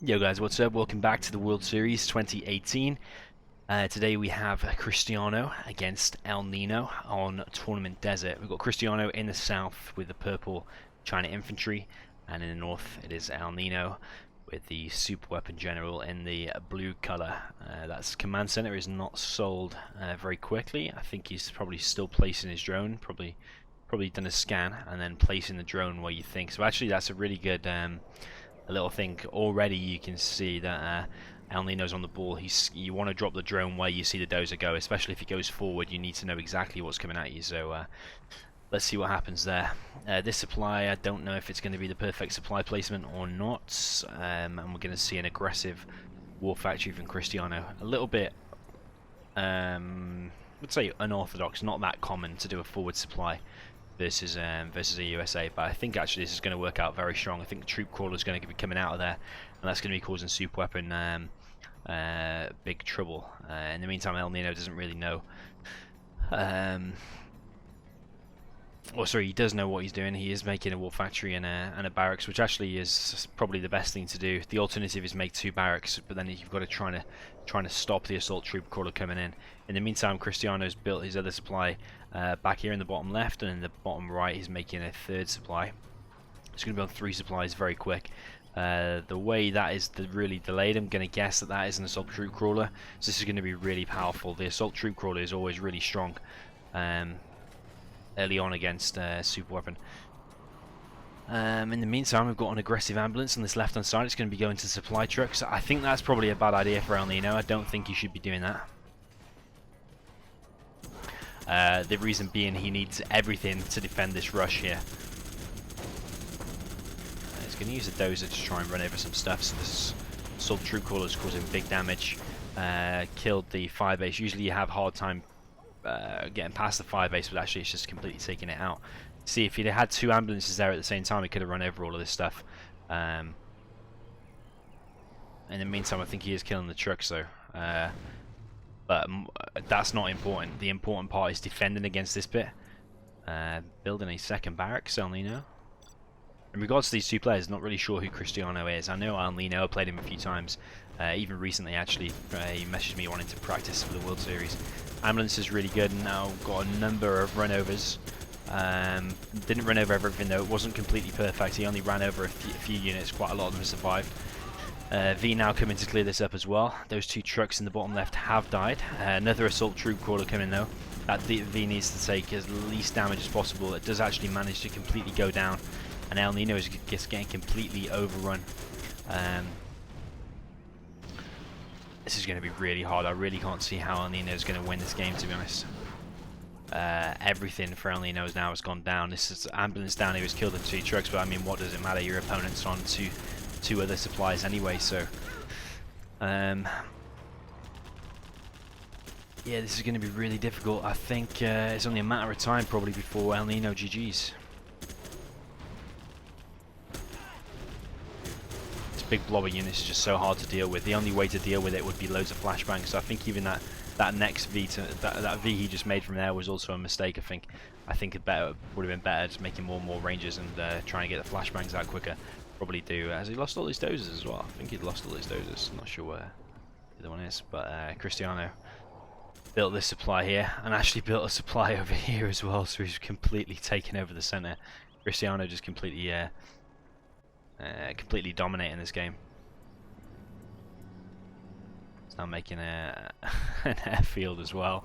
Yo guys, what's up? Welcome back to the World Series 2018. Today we have Cristiano against NiNo on Tournament Desert. We've got Cristiano in the south with the purple China infantry, and in the north it is NiNo with the super weapon general in the blue color. That's command center is not sold very quickly. I think he's probably still placing his drone, probably done a scan and then placing the drone where you think. So actually that's a really good a little thing. Already you can see that NiNo's on the ball. You want to drop the drone where you see the dozer go, especially if he goes forward. You need to know exactly what's coming at you. So let's see what happens there. This supply, I don't know if it's going to be the perfect supply placement or not, and we're going to see an aggressive war factory from Cristiano. A little bit, I would say unorthodox, not that common to do a forward supply versus a USA, but I think actually this is going to work out very strong. I think the troop crawler is going to be coming out of there, and that's going to be causing super weapon big trouble. In the meantime, NiNo doesn't really know. Or sorry, he does know what he's doing. He is making a war factory and a barracks, which actually is probably the best thing to do. The alternative is make 2 barracks, but then you've got to trying to stop the assault troop crawler coming in. In the meantime, Cristiano's built his other supply back here in the bottom left, and in the bottom right he's making a 3rd supply. It's going to be on 3 supplies very quick. The way that is really delayed, I'm going to guess that is an assault troop crawler. So this is going to be really powerful. The assault troop crawler is always really strong early on against super weapon. In the meantime, we've got an aggressive ambulance on this left hand side. It's going to be going to supply trucks. I think that's probably a bad idea for NiNo. I don't think he should be doing that. The reason being, he needs everything to defend this rush here. He's going to use a dozer to try and run over some stuff. So this assault troop crawler is causing big damage. Killed the fire base. Usually you have a hard time getting past the fire base, but actually it's just completely taking it out. See, if he'd had 2 ambulances there at the same time, he could have run over all of this stuff. In the meantime, I think he is killing the trucks though. But that's not important. The important part is defending against this bit. Building a 2nd barracks, NiNo. In regards to these 2 players, not really sure who Cristiano is. I know NiNo, played him a few times. Even recently, actually, he messaged me wanting to practice for the World Series. Ambulance is really good, and now got a number of runovers. Didn't run over everything though. It wasn't completely perfect. He only ran over a few units. Quite a lot of them survived. V now coming to clear this up as well. Those 2 trucks in the bottom left have died. Another assault troop crawler coming though. That V needs to take as least damage as possible. It does actually manage to completely go down, and NiNo is just getting completely overrun. This is going to be really hard. I really can't see how NiNo is going to win this game, to be honest. Everything for NiNo now has gone down. This is ambulance down. He was killed in 2 trucks, but I mean, what does it matter? Your opponent's on two other supplies anyway, so yeah, this is going to be really difficult. I think it's only a matter of time probably before NiNo GG's. This big blobber unit is just so hard to deal with. The only way to deal with it would be loads of flashbangs. So I think even that next V that V he just made from there was also a mistake. I think it would have been better just making more and more ranges and trying to get the flashbangs out quicker. Probably do. Has he lost all his dozers as well? I think he'd lost all his dozers. I'm not sure where the other one is, but Cristiano built this supply here and actually built a supply over here as well, so he's completely taken over the center. Cristiano just completely dominating this game. He's now making an airfield as well.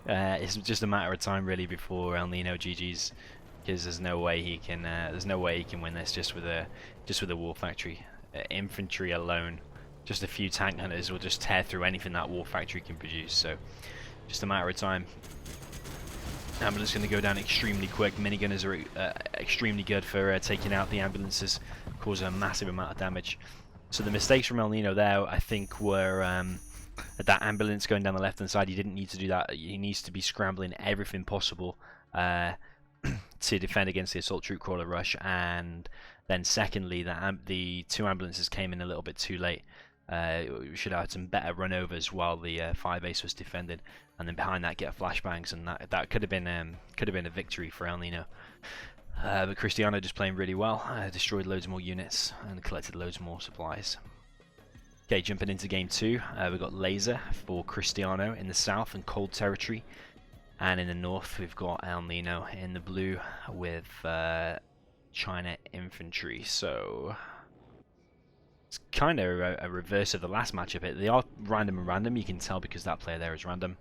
It's just a matter of time really before NiNo GG's. Because there's no way he can win this just with a war factory. Infantry alone, just a few tank hunters will just tear through anything that war factory can produce. So just a matter of time. Ambulance going to go down extremely quick. Minigunners are extremely good for taking out the ambulances, causing a massive amount of damage. So the mistakes from NiNo there, I think, were that ambulance going down the left hand side. He didn't need to do that. He needs to be scrambling everything possible to defend against the assault troop crawler rush, and then secondly, the 2 ambulances came in a little bit too late. We should have had some better runovers while the fire base was defended, and then behind that get flashbangs, and that could have been a victory for NiNo. But Cristiano just playing really well, destroyed loads more units and collected loads more supplies. Okay, jumping into game 2, we've got Laser for Cristiano in the south and cold territory, and in the north we've got NiNo in the blue with China infantry. So it's kind of a reverse of the last matchup. They are random, you can tell because that player there is random,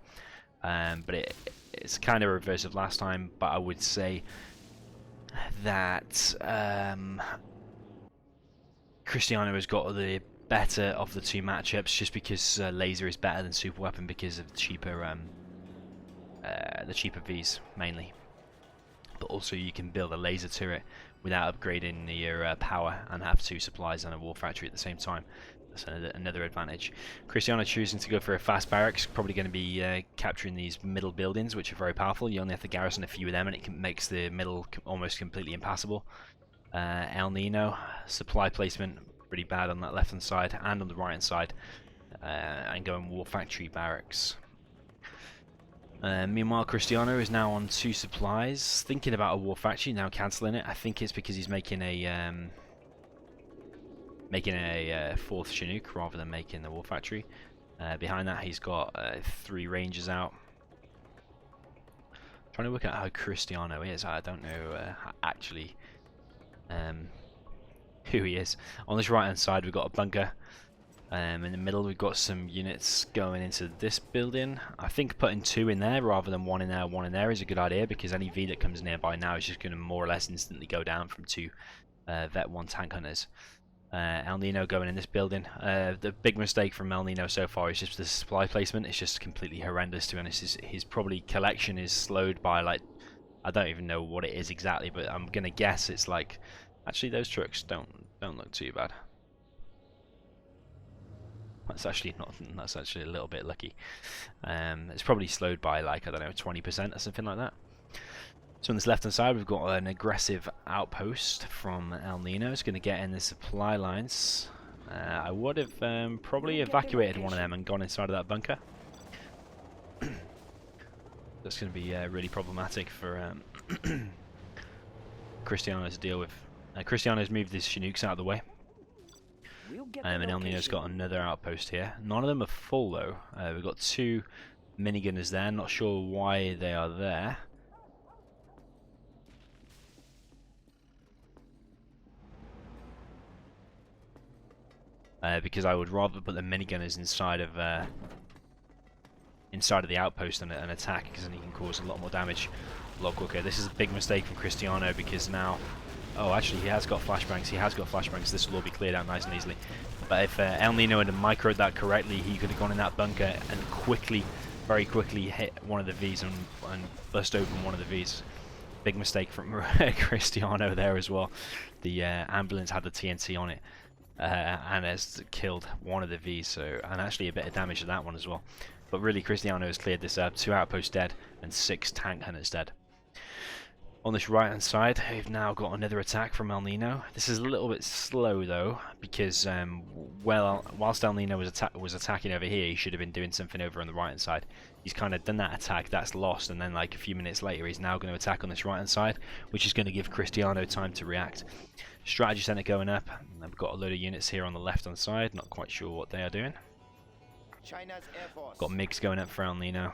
but it's kind of a reverse of last time. But I would say that Cristiano has got the better of the two matchups, just because Laser is better than Super Weapon because of the cheaper Vs mainly. But also you can build a laser turret without upgrading your power and have 2 supplies and a war factory at the same time. That's another advantage. Cristiano choosing to go for a fast barracks, probably going to be capturing these middle buildings, which are very powerful. You only have to garrison a few of them and it makes the middle almost completely impassable. NiNo, supply placement pretty bad on that left hand side and on the right hand side, and going war factory barracks. Meanwhile, Cristiano is now on 2 supplies, thinking about a war factory, now cancelling it. I think it's because he's making a 4th Chinook rather than making the war factory. Behind that he's got 3 rangers out. Trying to work out how Cristiano is. I don't know actually who he is. On this right hand side we've got a bunker. In the middle we've got some units going into this building. I think putting 2 in there rather than 1 in there, 1 in there is a good idea, because any V that comes nearby now is just going to more or less instantly go down from 2 Vet 1 tank hunters. NiNo going in this building. The big mistake from NiNo so far is just the supply placement. It's just completely horrendous, to be honest. His probably collection is slowed by, like, I don't even know what it is exactly, but I'm gonna guess it's like, actually those trucks don't look too bad. That's actually not. That's actually a little bit lucky. It's probably slowed by, like, I don't know, 20% or something like that. So on this left hand side we've got an aggressive outpost from NiNo. It's going to get in the supply lines. I would have probably evacuated one of them and gone inside of that bunker. That's going to be really problematic for Cristiano to deal with. Cristiano's moved his Chinooks out of the way. And NiNo's got another outpost here. None of them are full though. We've got 2 minigunners there. Not sure why they are there. Because I would rather put the minigunners inside of the outpost and attack, because then he can cause a lot more damage a lot quicker. This is a big mistake from Cristiano, because now, oh, actually he has got flashbangs. He has got flashbangs. This will all be cleared out nice and easily. But if NiNo had microed that correctly, he could have gone in that bunker and very quickly hit one of the Vs and bust open one of the Vs. Big mistake from Cristiano there as well. The ambulance had the TNT on it. And has killed one of the Vs, so, and actually a bit of damage to that one as well. But really, Cristiano has cleared this up. 2 outposts dead and 6 tank hunters dead. On this right hand side we've now got another attack from NiNo. This is a little bit slow though, because whilst NiNo was attacking over here, he should have been doing something over on the right hand side. He's kind of done that attack, that's lost, and then like a few minutes later he's now going to attack on this right hand side, which is going to give Cristiano time to react. Strategy center going up. I've got a load of units here on the left hand side, not quite sure what they are doing. China's Air Force. Got MiGs going up for NiNo.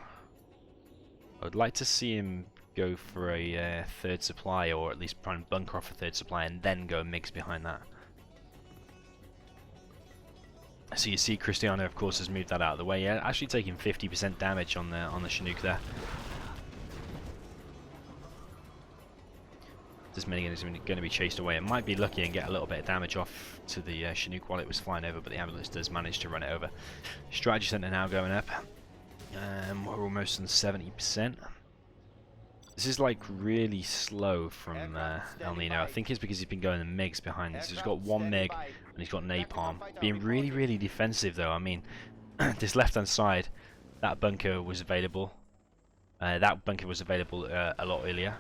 I would like to see him go for a 3rd supply, or at least try and bunker off a 3rd supply and then go MiGs behind that. So you see Cristiano of course has moved that out of the way. Yeah, actually taking 50% damage on the Chinook there. This minigun is going to be chased away. It might be lucky and get a little bit of damage off to the Chinook while it was flying over, but the ambulance does manage to run it over. Strategy center now going up. We're almost on 70%. This is like really slow from NiNo. I think it's because he's been going the MiGs behind this. He's got 1 MiG and he's got napalm. Being really defensive though. I mean, this left hand side, that bunker was available. That bunker was available a lot earlier.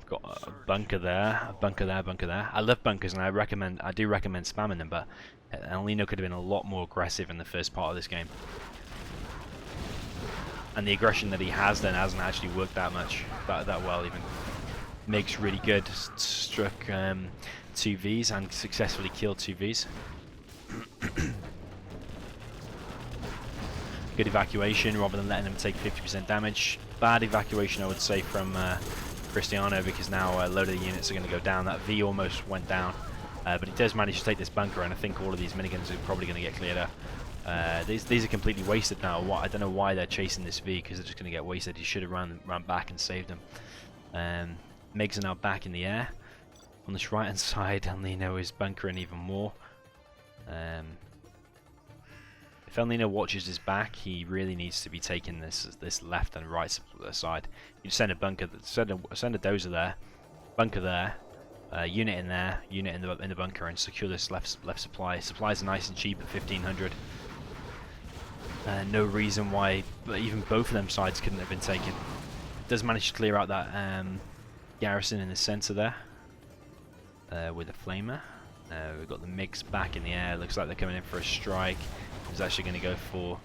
Got a bunker there, a bunker there, a bunker there. I love bunkers, and I do recommend spamming them, but NiNo could have been a lot more aggressive in the first part of this game. And the aggression that he has then hasn't actually worked that well even. MiG's really good. Struck 2 Vs and successfully killed 2 Vs. Good evacuation rather than letting them take 50% damage. Bad evacuation, I would say, from Cristiano, because now a load of the units are going to go down. That V almost went down, but he does manage to take this bunker, and I think all of these miniguns are probably going to get cleared up. These are completely wasted now. I don't know why they're chasing this V, because they're just going to get wasted. He should have ran back and saved them. MiGs are now back in the air. On this right hand side, NiNo is bunkering even more. If NiNo watches his back, he really needs to be taking this left and right side. You send a bunker, send a dozer there, bunker there, unit in there, unit in the bunker, and secure this left supply. Supplies are nice and cheap at 1500. No reason why even both of them sides couldn't have been taken. Does manage to clear out that garrison in the center there with a flamer. We've got the MiGs back in the air. Looks like they're coming in for a strike. He's actually going to go for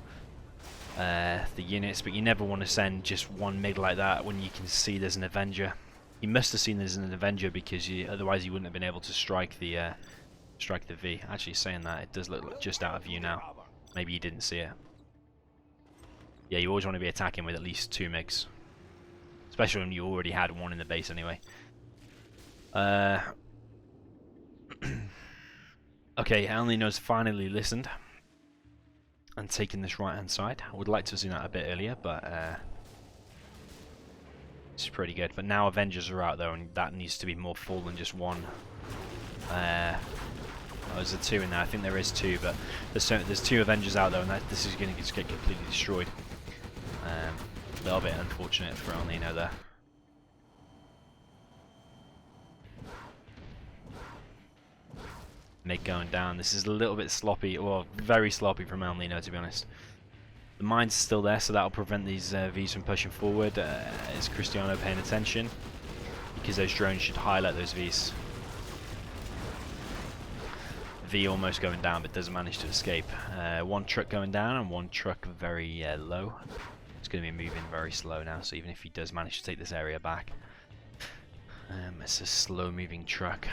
the units, but you never want to send just one MiG like that when you can see there's an Avenger. He must have seen there's an Avenger, because otherwise he wouldn't have been able to strike the V. Actually, saying that, it does look like just out of view now. Maybe you didn't see it. Yeah, you always want to be attacking with at least 2 MiGs, especially when you already had one in the base anyway. Okay, NiNo's finally listened and taken this right hand side. I would like to have seen that a bit earlier, but it's pretty good. But now Avengers are out though, and that needs to be more full than just one. There's a 2 in there. I think there is 2, but there's 2 Avengers out though, and this is going to just get completely destroyed. A little bit unfortunate for NiNo there. MiG going down. This is a little bit sloppy, well, very sloppy from NiNo, to be honest. The mine's still there, so that'll prevent these Vs from pushing forward. Is Cristiano paying attention? Because those drones should highlight those Vs. V almost going down, but doesn't manage to escape. 1 truck going down and 1 truck very low. It's going to be moving very slow now, so even if he does manage to take this area back, it's a slow moving truck.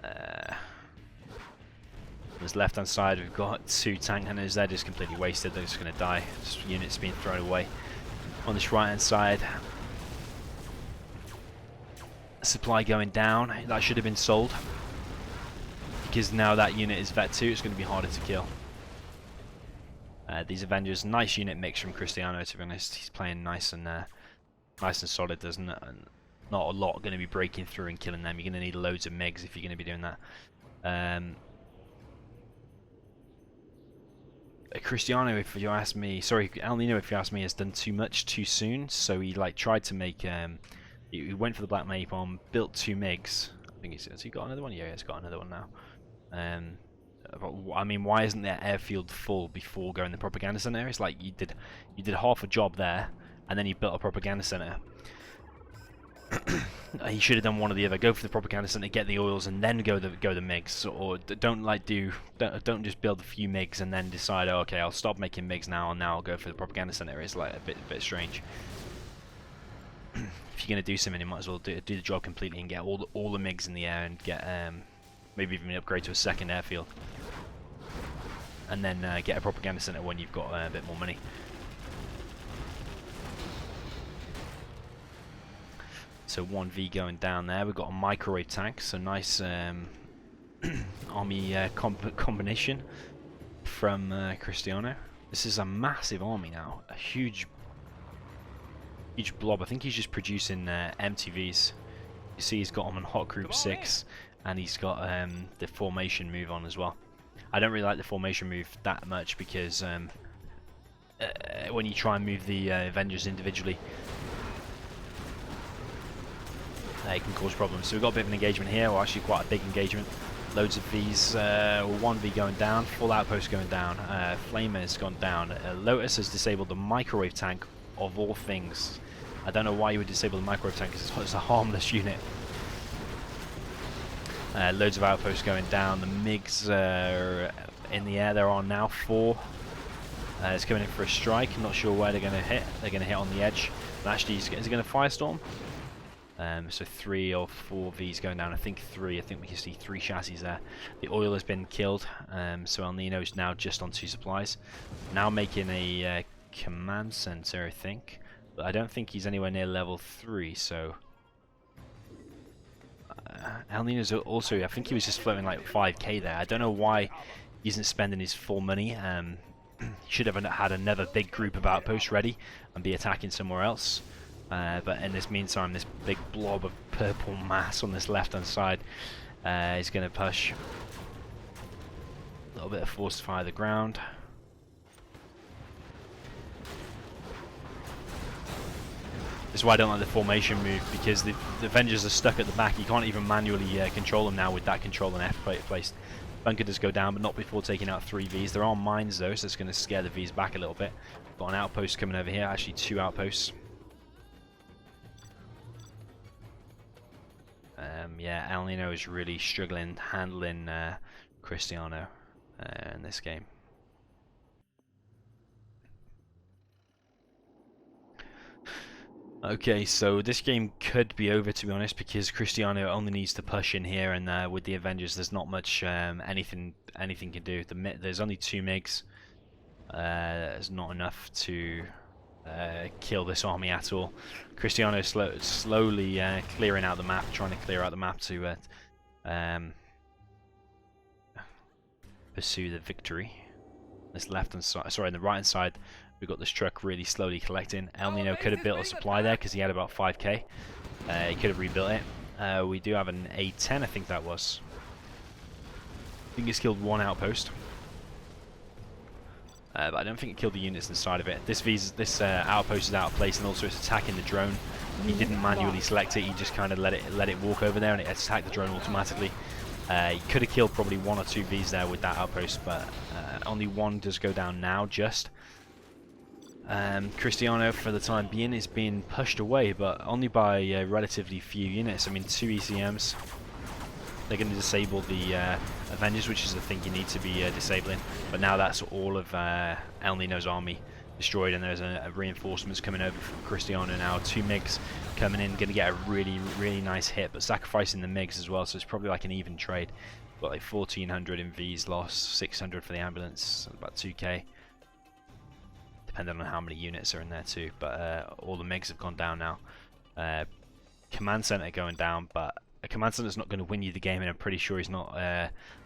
On this left hand side we've got 2 tank hunters. They're just completely wasted, they're just going to die. Just units being thrown away. On this right hand side, supply going down. That should have been sold, because now that unit is Vet 2, it's going to be harder to kill. These Avengers, nice unit mix from Cristiano, to be honest. He's playing nice and solid, doesn't it? And not a lot going to be breaking through and killing them. You're going to need loads of MiGs if you're going to be doing that. Cristiano, if you ask me, sorry, NiNo, if you ask me, has done too much too soon. So he tried to make, he went for the black napalm, built 2 MiGs. I think has he got another one? Yeah, he's got another one now. I mean, why isn't their airfield full before going to the propaganda center? It's like you did half a job there, and then you built a propaganda center. He should have done one or the other. Go for the propaganda center, get the oils, and then go the MiGs. Or don't just build a few MiGs and then decide, oh, okay, I'll stop making MiGs now, and now I'll go for the propaganda center. It's like a bit strange. If you're gonna do something, you might as well do the job completely and get all the MiGs in the air, and get maybe even upgrade to a 2nd airfield, and then get a propaganda center when you've got a bit more money. So 1V going down there. We've got a microwave tank, so nice army combination from Cristiano. This is a massive army now, a huge blob. I think he's just producing MTVs. You see he's got them on Hot Group 6, and he's got the formation move on as well. I don't really like the formation move that much, because when you try and move the Avengers individually, it can cause problems. So we've got a bit of an engagement here, or actually quite a big engagement. Loads of Vs, 1V going down, full outpost going down, Flamer has gone down. Lotus has disabled the microwave tank, of all things. I don't know why you would disable the microwave tank, because it's a harmless unit. Loads of outposts going down. The MiGs are in the air. There are now 4. It's coming in for a strike. I'm not sure where they're going to hit. They're going to hit on the edge. But actually, is he going to Firestorm? So 3 or 4 Vs going down. I think 3. I think we can see 3 chassis there. The oil has been killed, so El Nino is now just on 2 supplies. Now making a command center, I think. But I don't think he's anywhere near level 3, so... El Nino's also, I think he was just floating like 5k there. I don't know why he isn't spending his full money. He should have had another big group of outposts ready and be attacking somewhere else. But in this meantime, this big blob of purple mass on this left-hand side is going to push. A little bit of force to fire the ground. This is why I don't like the formation move, because the Avengers are stuck at the back. You can't even manually control them now with that control and F placed. Bunker does go down, but not before taking out 3 Vs. There are mines though, so it's going to scare the Vs back a little bit. Got an outpost coming over here, actually 2 outposts. Yeah, El Nino is really struggling handling Cristiano in this game. Okay, so this game could be over, to be honest, because Cristiano only needs to push in here, and with the Avengers, there's not much anything can do. There's only 2 MiGs. It's not enough to kill this army at all. Cristiano is slowly clearing out the map, trying to clear out the map to pursue the victory. This left hand side, sorry, on the right hand side, we've got this truck really slowly collecting. El Nino could have built a supply there because he had about 5k. He could have rebuilt it. We do have an A10, I think that was. I think he's killed 1 outpost. But I don't think it killed the units inside of it. This outpost is out of place, and also it's attacking the drone. He didn't manually select it. He just kind of let it walk over there, and it attacked the drone automatically. He could have killed probably 1 or 2 Vs there with that outpost, but only 1 does go down now. Just Cristiano, for the time being, is being pushed away, but only by relatively few units. I mean, 2 ECMs. They're going to disable the Avengers, which is the thing you need to be disabling. But now that's all of El Nino's army destroyed, and there's a reinforcements coming over from Cristiano now. 2 MiGs coming in, going to get a really nice hit, but sacrificing the MiGs as well, so it's probably like an even trade. Got like 1400 in Vs lost, 600 for the ambulance, about 2k. Depending on how many units are in there too, but all the MiGs have gone down now. Command center going down, but a command center is not going to win you the game, and I'm pretty sure he's not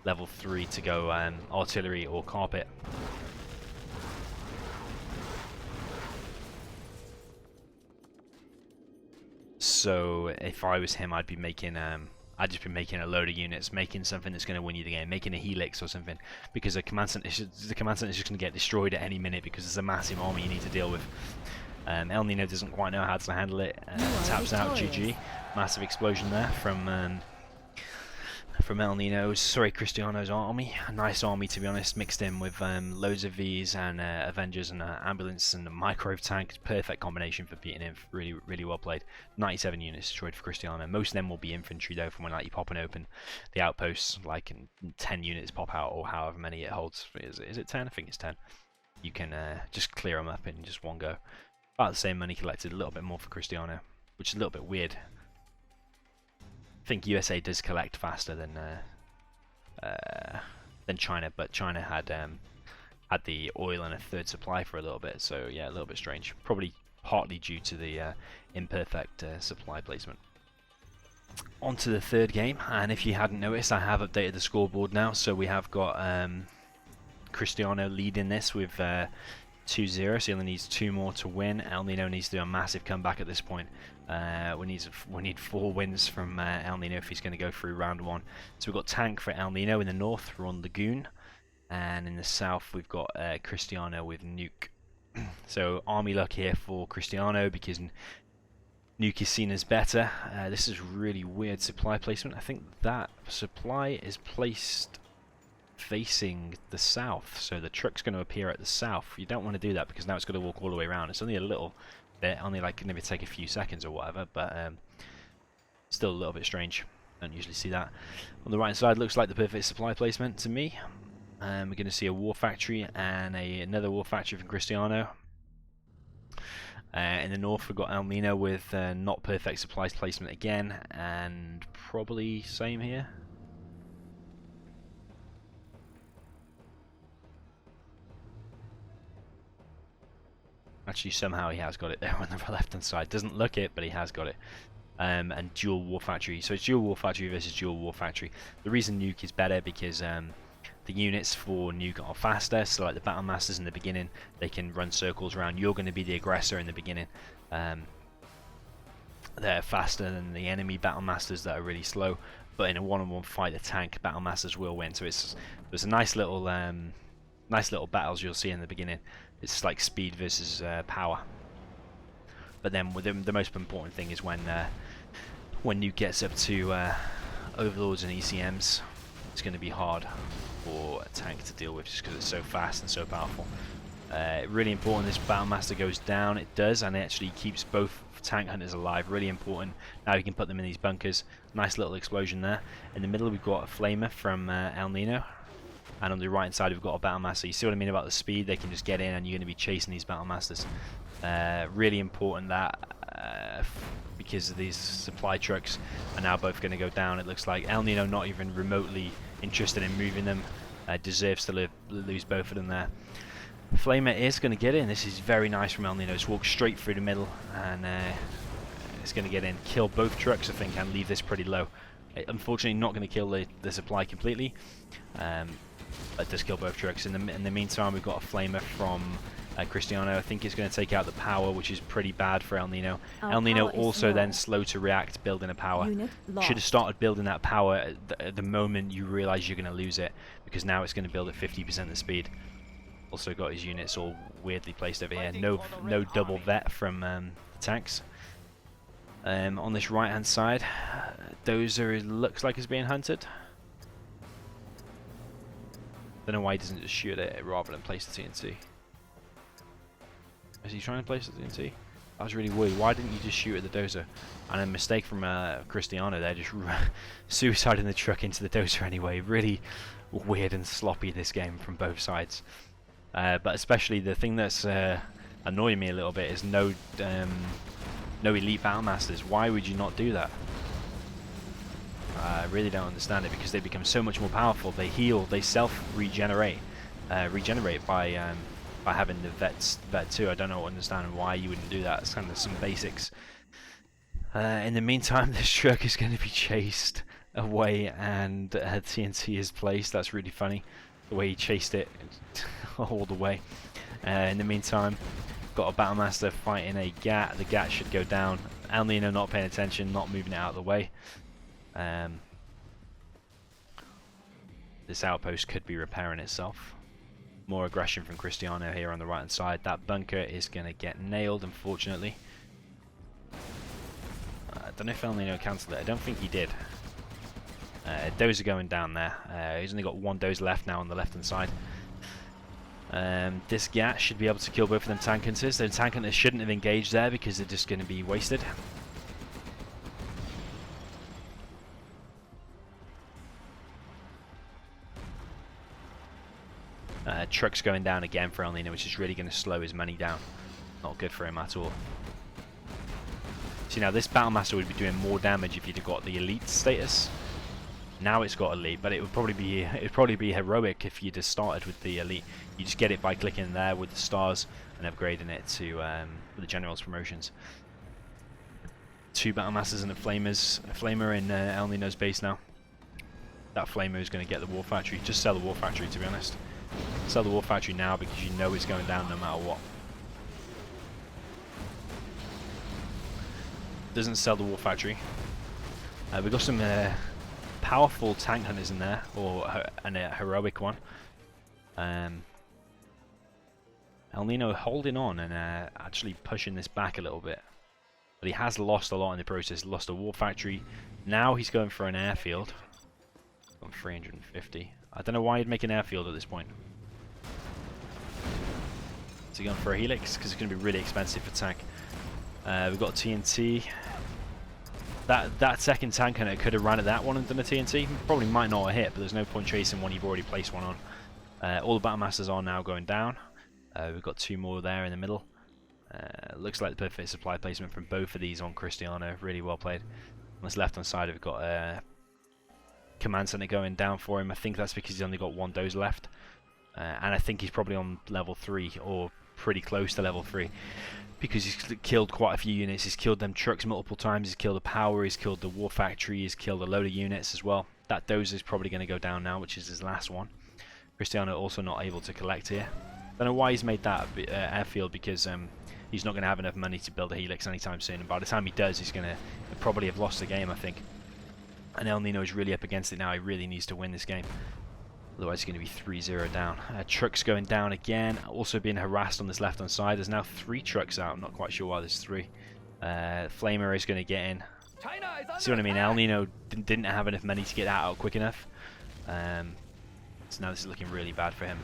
level 3 to go artillery or carpet. So if I was him, I'd be making I'd just be making a load of units, making something that's going to win you the game, making a helix or something, because the command center is just going to get destroyed at any minute because it's a massive army you need to deal with. El Nino doesn't quite know how to handle it. Taps out, GG. Massive explosion there from Cristiano's army. A nice army, to be honest, mixed in with loads of Vs and Avengers and ambulance and a micro tank. Perfect combination for beating him. Really well played. 97 units destroyed for Cristiano. Most of them will be infantry though, from when like you popping open the outposts, like in 10 units pop out, or however many it holds. Is it 10? I think it's 10. You can just clear them up in just one go. About the same money collected, a little bit more for Cristiano, which is a little bit weird. I think USA does collect faster than China, but China had the oil and a 3rd supply for a little bit, so yeah, a little bit strange. Probably partly due to the imperfect supply placement. On to the 3rd game, and if you hadn't noticed, I have updated the scoreboard now, so we have got Cristiano leading this with 2-0, so he only needs 2 more to win. El Nino needs to do a massive comeback at this point. We need 4 wins from El Nino if he's going to go through round 1. So we've got tank for El Nino in the north. We're on Lagoon, and in the south we've got Cristiano with Nuke. So army luck here for Cristiano because Nuke is seen as better. This is really weird supply placement. I think that supply is placed facing the south, so the truck's going to appear at the south. You don't want to do that because now it's going to walk all the way around. It's only a little bit, only like maybe take a few seconds or whatever, but still a little bit strange. Don't usually see that. On the right side looks like the perfect supply placement to me. We're going to see a war factory and another war factory from Cristiano. In the north, we've got NiNo with not perfect supplies placement again, and probably same here. Actually, somehow he has got it there on the left-hand side. Doesn't look it, but he has got it. And dual war factory. So it's dual war factory versus dual war factory. The reason Nuke is better because the units for Nuke are faster. So like the battle masters in the beginning, they can run circles around. You're going to be the aggressor in the beginning. They're faster than the enemy battle masters that are really slow. But in a one-on-one fight, the tank battle masters will win. So it's a nice little battles you'll see in the beginning. It's like speed versus power. But then the most important thing is when Nuke gets up to overlords and ECMs, it's going to be hard for a tank to deal with just because it's so fast and so powerful. Really important this battle master goes down. It does, and it actually keeps both tank hunters alive. Really important. Now you can put them in these bunkers. Nice little explosion there. In the middle we've got a flamer from NiNo. And on the right hand side we've got a battle master. You see what I mean about the speed? They can just get in and you're going to be chasing these battle masters. Really important that because of these supply trucks are now both going to go down. It looks like NiNo not even remotely interested in moving them. Deserves to lose both of them there. Flamer is going to get in. This is very nice from NiNo. Just walk straight through the middle and it's going to get in. Kill both trucks I think and leave this pretty low. Unfortunately not going to kill the supply completely. But does kill both trucks. In the meantime, we've got a flamer from Cristiano. I think it's going to take out the power, which is pretty bad for NiNo. NiNo also then slow to react, building a power. Should have started building that power at the moment you realise you're going to lose it, because now it's going to build at 50% the speed. Also got his units all weirdly placed over here. No double vet from the tanks. On this right hand side, Dozer looks like it's being hunted. Don't know why he doesn't just shoot it rather than place the TNT. Is he trying to place the TNT? That was really weird. Why didn't you just shoot at the dozer? And a mistake from Cristiano there, just suiciding the truck into the dozer anyway. Really weird and sloppy this game from both sides. But especially the thing that's annoying me a little bit is no elite battle masters. Why would you not do that? I really don't understand it, because they become so much more powerful. They heal, they self-regenerate, by having the vet too. I don't understand why you wouldn't do that. It's kind of some basics. In the meantime, this truck is going to be chased away, and TNT is placed. That's really funny, the way he chased it all the way. In the meantime, got a battlemaster fighting a GAT. The GAT should go down. NiNo not paying attention, not moving it out of the way. This outpost could be repairing itself. More aggression from Cristiano here on the right hand side. That bunker is going to get nailed, unfortunately. I don't know if NiNo cancelled it. I don't think he did. Dozer going down there. He's only got one dozer left now on the left hand side. This GAT should be able to kill both of them tank hunters. The tank hunters shouldn't have engaged there because they're just going to be wasted. Truck's going down again for NiNo, which is really going to slow his money down. Not good for him at all. See, now this Battlemaster would be doing more damage if you'd have got the elite status. Now it's got elite, but it would probably be heroic if you'd have started with the elite. You just get it by clicking there with the stars and upgrading it to the general's promotions. Two Battlemasters and a flamer in NiNo's base now. That flamer is going to get the war factory. Just sell the war factory, to be honest. Sell the war factory now because you know it's going down no matter what. Doesn't sell the war factory. We've got some powerful tank hunters in there, and a heroic one. NiNo holding on and actually pushing this back a little bit. But he has lost a lot in the process. Lost a war factory. Now he's going for an airfield. On 350. I don't know why he'd make an airfield at this point. Is he going for a helix? Because it's going to be really expensive for tank. We've got TNT. That second tank hunter could have ran at that one and done a TNT. Probably might not have hit, but there's no point chasing one you've already placed one on. All the Battlemasters are now going down. We've got two more there in the middle. Looks like the perfect supply placement from both of these on Cristiano. Really well played. On this left hand side we've got a command center going down for him. I think that's because he's only got one dozer left. And I think he's probably on level 3 or pretty close to level 3. Because he's killed quite a few units. He's killed them trucks multiple times. He's killed the power. He's killed the war factory. He's killed a load of units as well. That dozer is probably going to go down now, which is his last one. Cristiano also not able to collect here. Don't know why he's made that airfield, because he's not going to have enough money to build a helix anytime soon. And by the time he does, he's going to probably have lost the game, I think. And NiNo is really up against it now. He really needs to win this game. Otherwise, it's going to be 3-0 down. Trucks going down again. Also being harassed on this left-hand side. There's now 3 trucks out. I'm not quite sure why there's 3. Flamer is going to get in. See what I mean? NiNo didn't have enough money to get that out quick enough. So now this is looking really bad for him.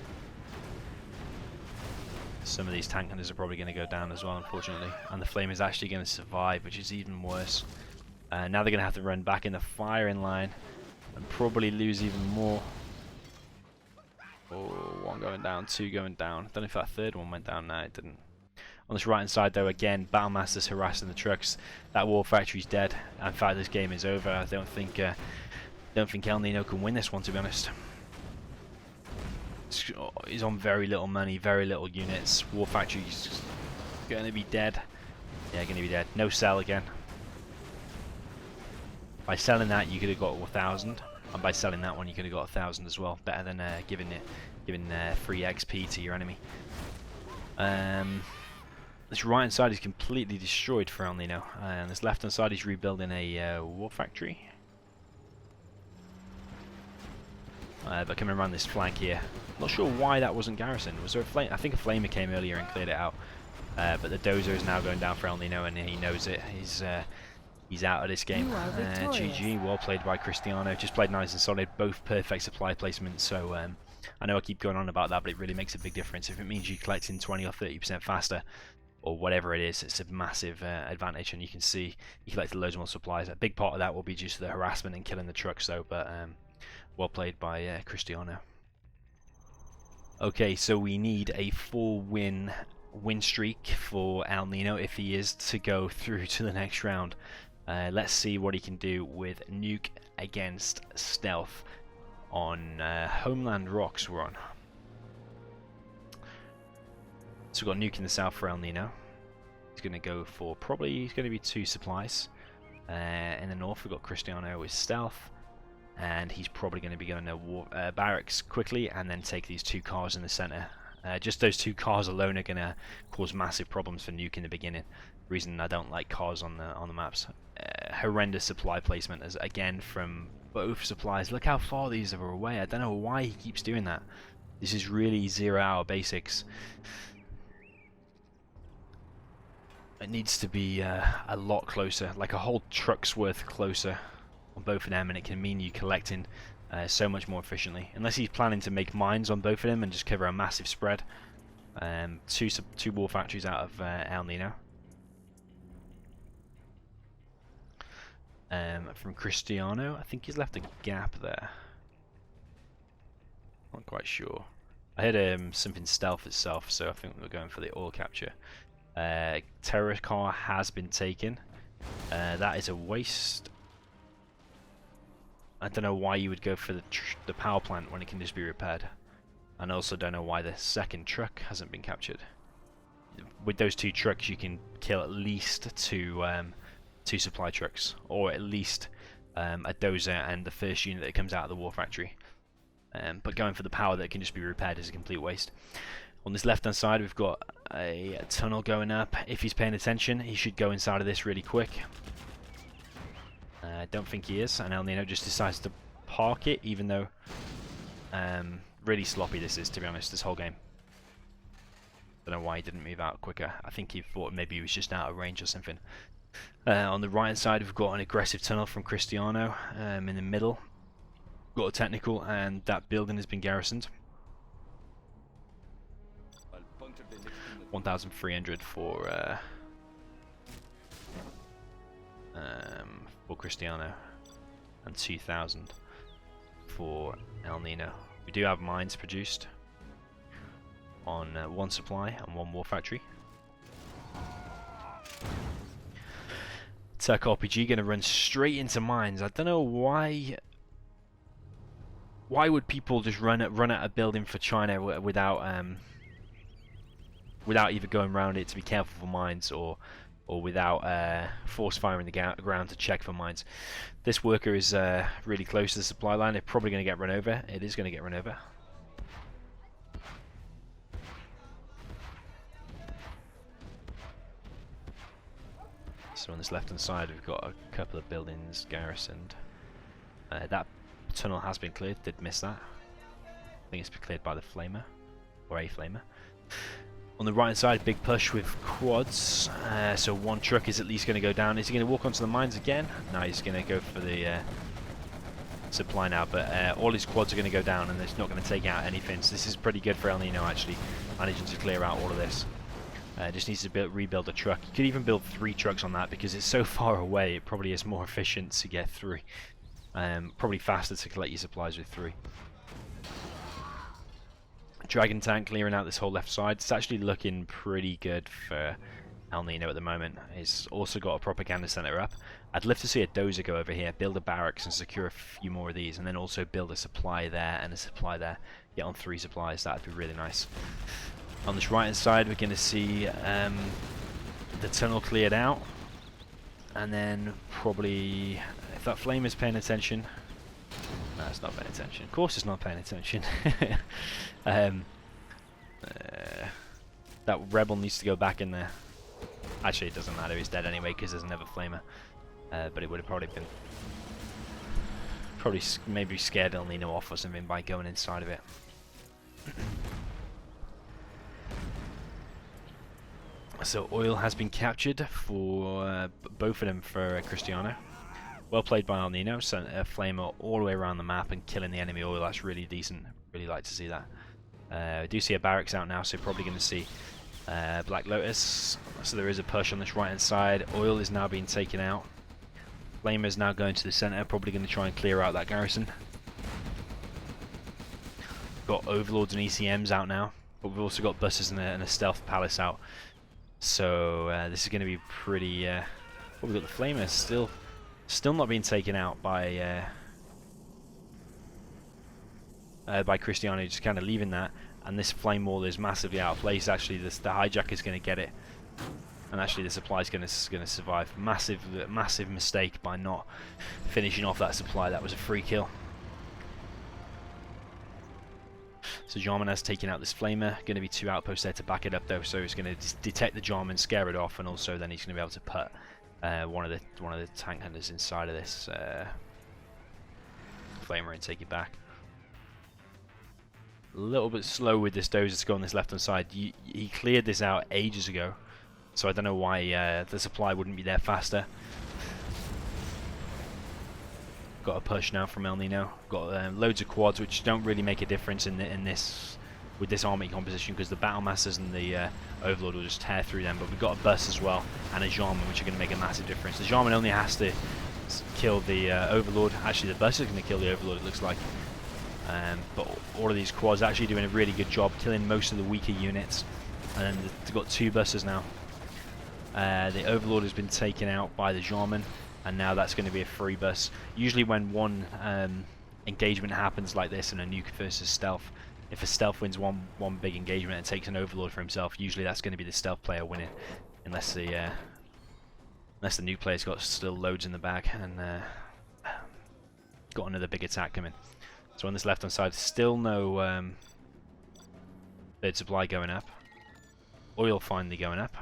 Some of these tank hunters are probably going to go down as well, unfortunately. And the Flamer is actually going to survive, which is even worse. Now they're going to have to run back in the firing line and probably lose even more. Oh, 1 going down, 2 going down. Don't know if that third one went down. No, it didn't. On this right hand side though, again, Battlemaster's harassing the trucks. That war factory's dead. In fact, this game is over. I don't think NiNo can win this one, to be honest. He's on very little money, very little units. War factory's going to be dead. Yeah, going to be dead. No sell again. By selling that, you could have got 1,000. And by selling that one, you could have got 1,000 as well. Better than giving free XP to your enemy. This right hand side is completely destroyed for NiNo, and this left hand side is rebuilding a war factory. But coming around this flank here, not sure why that wasn't garrisoned. Was there a flame? I think a flamer came earlier and cleared it out. But the dozer is now going down for NiNo, and he knows it. He's out of this game. GG, well played by Cristiano. Just played nice and solid, both perfect supply placements. So I know I keep going on about that, but it really makes a big difference. If it means you collecting 20 or 30% faster, or whatever it is, it's a massive advantage. And you can see you collected loads more supplies. A big part of that will be due to the harassment and killing the trucks, though. But well played by Cristiano. Okay, so we need a 4-win streak for NiNo if he is to go through to the next round. Let's see what he can do with Nuke against Stealth on Homeland Rocks we're on. So we've got Nuke in the south for NiNo. He's going to go for he's going to be 2 supplies. In the north we've got Cristiano with Stealth. And he's probably going to be going to barracks quickly and then take these 2 cars in the center. Just those 2 cars alone are going to cause massive problems for Nuke in the beginning. Reason I don't like cars on the maps. Horrendous supply placement as again from both supplies. Look how far these are away. I don't know why he keeps doing that. This is really 0-hour basics. It needs to be a lot closer, like a whole truck's worth closer on both of them, and it can mean you collecting so much more efficiently. Unless he's planning to make mines on both of them and just cover a massive spread. 2 war factories out of NiNo. From Cristiano, I think he's left a gap there. Not quite sure. I heard something stealth itself, so I think we're going for the oil capture. Terror car has been taken. That is a waste. I don't know why you would go for the power plant when it can just be repaired. And I also don't know why the second truck hasn't been captured. With those 2 trucks you can kill at least 2 supply trucks, or at least a dozer and the first unit that comes out of the war factory. But going for the power that can just be repaired is a complete waste. On this left hand side we've got a tunnel going up. If he's paying attention, he should go inside of this really quick. I don't think he is, and NiNo just decides to park it, even though really sloppy this is, to be honest, this whole game. Don't know why he didn't move out quicker. I think he thought maybe he was just out of range or something. On the right hand side we've got an aggressive tunnel from Cristiano. In the middle got a technical, and that building has been garrisoned. 1,300 for Cristiano, and 2,000 for NiNo. We do have mines produced on 1 supply and 1 war factory. Turk RPG going to run straight into mines. I don't know why. Why would people just run at a building for China without either going around it to be careful for mines or without force firing the ground to check for mines? This worker is really close to the supply line. They're probably going to get run over. It is going to get run over. So on this left hand side we've got a couple of buildings garrisoned. That tunnel has been cleared, did miss that. I think it's been cleared by the flamer, or a flamer. On the right hand side, big push with quads, so one truck is at least going to go down. Is he going to walk onto the mines again? No, he's going to go for the supply now, but all his quads are going to go down and it's not going to take out anything. So this is pretty good for El NiNo actually, managing to clear out all of this. Just needs to rebuild a truck. You could even build 3 trucks on that because it's so far away, it probably is more efficient to get 3. Probably faster to collect your supplies with 3. Dragon tank clearing out this whole left side. It's actually looking pretty good for El NiNo at the moment. It's also got a propaganda center up. I'd love to see a dozer go over here, build a barracks and secure a few more of these, and then also build a supply there and a supply there. Get on 3 supplies, that'd be really nice. On this right hand side we're going to see the tunnel cleared out, and then probably, if that flame is paying attention, no, it's not paying attention. Of course it's not paying attention. That rebel needs to go back in there. Actually it doesn't matter, he's dead anyway because there's another flamer. But it would have probably been, maybe scared El NiNo off or something by going inside of it. So oil has been captured for both of them for Cristiano. Well played by El NiNo, sent a flamer all the way around the map and killing the enemy oil. That's really decent. Really like to see that. I do see a barracks out now, so probably going to see Black Lotus. So there is a push on this right hand side. Oil is now being taken out. Flamer is now going to the center, probably going to try and clear out that garrison. Got overlords and ECMs out now, but we've also got buses and a stealth palace out. So this is going to be pretty. Oh, we've got the flamer still not being taken out by Cristiano, just kind of leaving that. And this flame wall is massively out of place. Actually, the hijacker is going to get it, and actually the supply is going to survive. Massive mistake by not finishing off that supply. That was a free kill. So Jarman has taken out this flamer. Going to be 2 outposts there to back it up though, so he's going to detect the Jarman, scare it off, and also then he's going to be able to put one of the tank hunters inside of this flamer and take it back. A little bit slow with this dozer to go on this left hand side. He cleared this out ages ago, so I don't know why the supply wouldn't be there faster. Got a push now from El NiNo. Got loads of quads, which don't really make a difference in this with this army composition because the battle masters and the overlord will just tear through them. But we've got a bus as well and a Jarman, which are going to make a massive difference. The Jarman only has to kill the overlord. Actually, the bus is going to kill the overlord, it looks like. But all of these quads are actually doing a really good job killing most of the weaker units. And then they've got 2 buses now. The overlord has been taken out by the Jarman, and now that's going to be a free bus. Usually when one engagement happens like this in a nuke versus stealth, if a stealth wins one big engagement and takes an overlord for himself, usually that's going to be the stealth player winning, unless the nuke player's got still loads in the bag and got another big attack coming. So on this left hand side, still no third supply going up. Oil finally going up,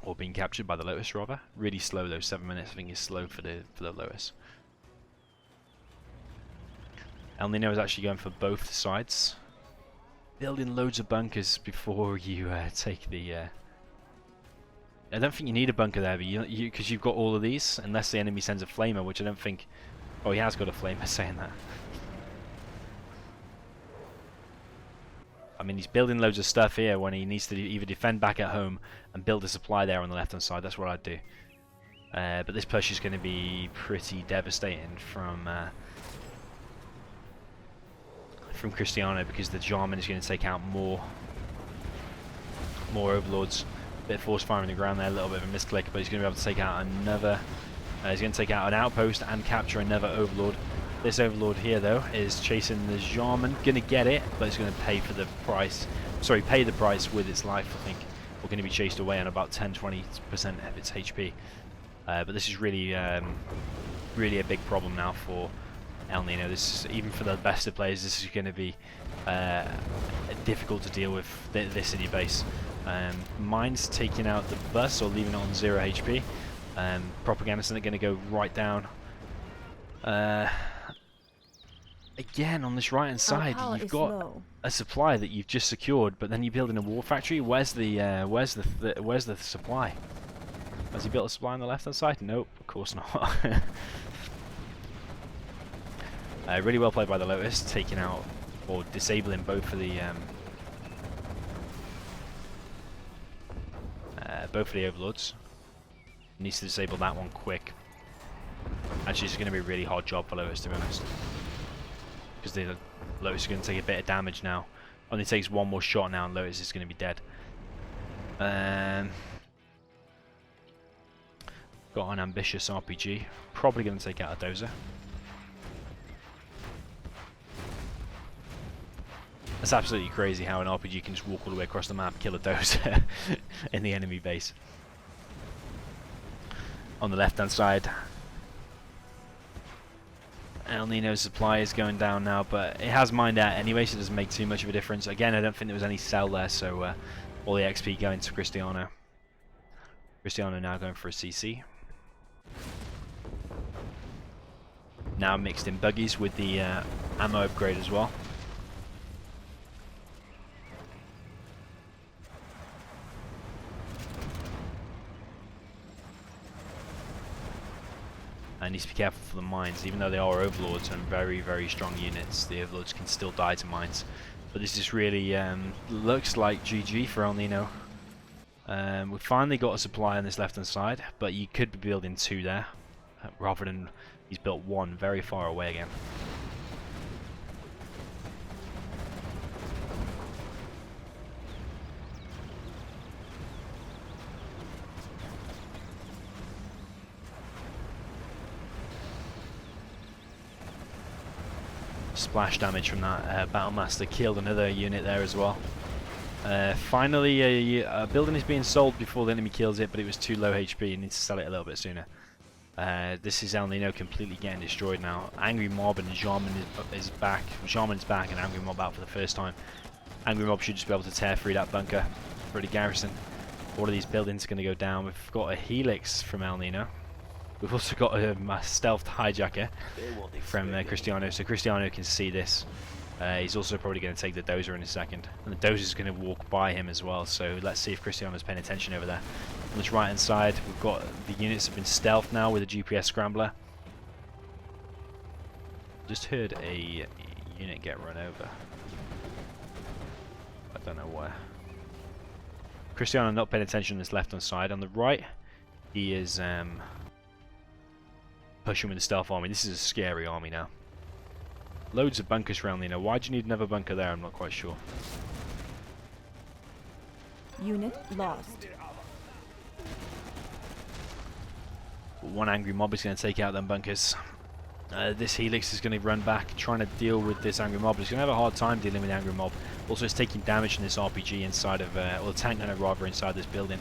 or being captured by the Lotus rather. Really slow though, 7 minutes I think is slow for the Lotus. El NiNo is actually going for both sides, building loads of bunkers before you take the. I don't think you need a bunker there, but because you've got all of these, unless the enemy sends a flamer, which I don't think. Oh, he has got a flamer, saying that. I mean, he's building loads of stuff here when he needs to either defend back at home and build a supply there on the left hand side. That's what I'd do. But this push is going to be pretty devastating from Cristiano, because the Jarman is going to take out more overlords. Bit of force fire in the ground there, a little bit of a misclick, but he's going to be able to take out another. He's going to take out an outpost and capture another overlord. This overlord here, though, is chasing the Jarman. Going to get it, but it's going to pay for the price. Sorry, pay the price with its life, I think. We're going to be chased away on about 10-20% of its HP. But this is really, really a big problem now for El NiNo. This is, even for the best of players, this is going to be difficult to deal with this city base. Mines taking out the bus or leaving it on 0 HP. Propagandists are going to go right down. Again, on this right hand side, you've got a supply that you've just secured, but then you build in a war factory. Where's the supply? Has he built a supply on the left hand side? Nope, of course not. Really well played by the Lotus, taking out or disabling both of the overlords. Needs to disable that one quick. Actually, it's going to be a really hard job for Lotus, to be honest, because the Lotus is going to take a bit of damage now. Only takes one more shot now, and Lotus is going to be dead. Got an ambitious RPG. Probably going to take out a dozer. That's absolutely crazy how an RPG can just walk all the way across the map, kill a dozer in the enemy base. On the left hand side, El NiNo's supply is going down now, but it has mined out anyway, so it doesn't make too much of a difference. Again, I don't think there was any cell there, so all the XP going to Cristiano. Cristiano now going for a CC. Now mixed in buggies with the ammo upgrade as well. I need to be careful for the mines, even though they are overlords and very, very strong units. The overlords can still die to mines. But this is really looks like GG for El NiNo. We've finally got a supply on this left-hand side, but you could be building 2 there, rather than he's built 1 very far away again. Splash damage from that Battlemaster killed another unit there as well. Finally, a building is being sold before the enemy kills it, but it was too low HP. You need to sell it a little bit sooner. This is El NiNo completely getting destroyed now. Angry Mob and Jarman is back. Jarman is back and Angry Mob out for the first time. Angry Mob should just be able to tear through that bunker for the garrison. All of these buildings are going to go down. We've got a Helix from El NiNo. We've also got a stealthed hijacker from Cristiano, so Cristiano can see this. He's also probably going to take the dozer in a second, and the dozer is going to walk by him as well, so let's see if Cristiano's paying attention over there. On this right hand side, we've got the units have been stealthed now with a GPS scrambler. Just heard a unit get run over. I don't know where. Cristiano not paying attention on this left hand side. On the right, he is pushing with the stealth army. This is a scary army now. Loads of bunkers around there. Why do you need another bunker there? I'm not quite sure. Unit lost. One angry mob is going to take out them bunkers. This Helix is going to run back, trying to deal with this angry mob. He's going to have a hard time dealing with the angry mob. Also, it's taking damage from this RPG inside of, or the tank gunner rather, inside this building.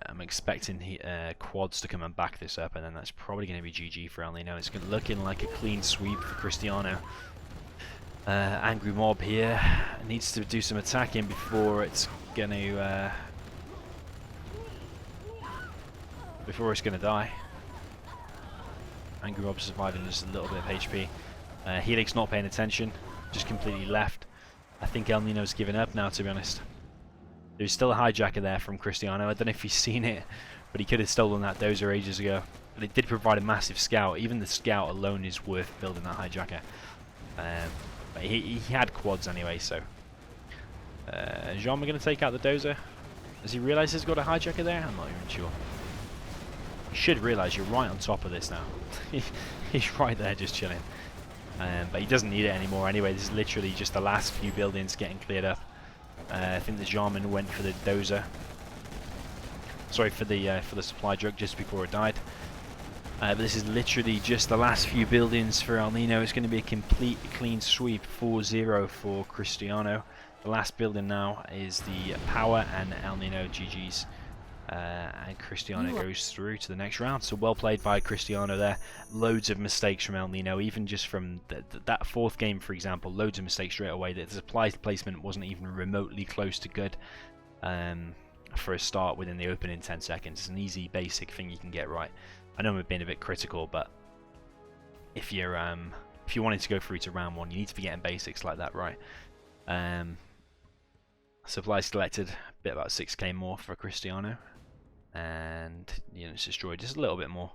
I'm expecting quads to come and back this up, and then that's probably going to be GG for El NiNo. It's looking like a clean sweep for Cristiano. Angry mob here needs to do some attacking before it's going to die. Angry mob surviving just a little bit of HP. Helix not paying attention, just completely left. I think El NiNo's given up now, to be honest. There's still a hijacker there from Cristiano. I don't know if he's seen it, but he could have stolen that dozer ages ago. But it did provide a massive scout. Even the scout alone is worth building that hijacker. But he had quads anyway, so. Jean, we're going to take out the dozer. Does he realise he's got a hijacker there? I'm not even sure. You should realise you're right on top of this now. He's right there just chilling. But he doesn't need it anymore anyway. This is literally just the last few buildings getting cleared up. I think the Jarman went for the dozer. Sorry, for the supply truck just before it died. But this is literally just the last few buildings for El NiNo. It's going to be a complete clean sweep, 4-0 for Cristiano. The last building now is the power, and El NiNo GG's. And Cristiano goes through to the next round. So well played by Cristiano there. Loads of mistakes from El NiNo, even just from that fourth game, for example. Loads of mistakes straight away. The supply placement wasn't even remotely close to good for a start within the open in 10 seconds. It's an easy, basic thing you can get right. I know I'm being a bit critical, but if you're wanting to go through to round 1, you need to be getting basics like that right. Supplies collected, a bit about 6k more for Cristiano, and units destroyed just a little bit more,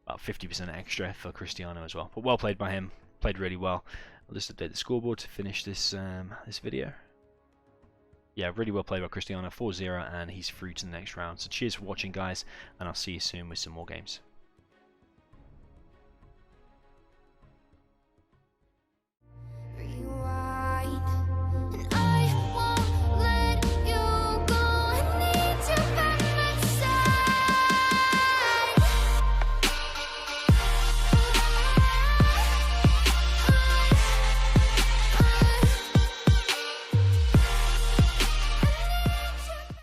about 50% extra for Cristiano as well. But well played by him, played really well. I'll just update the scoreboard to finish this this video. Yeah, really well played by Cristiano, 4-0, and he's through to the next round. So cheers for watching, guys, and I'll see you soon with some more games.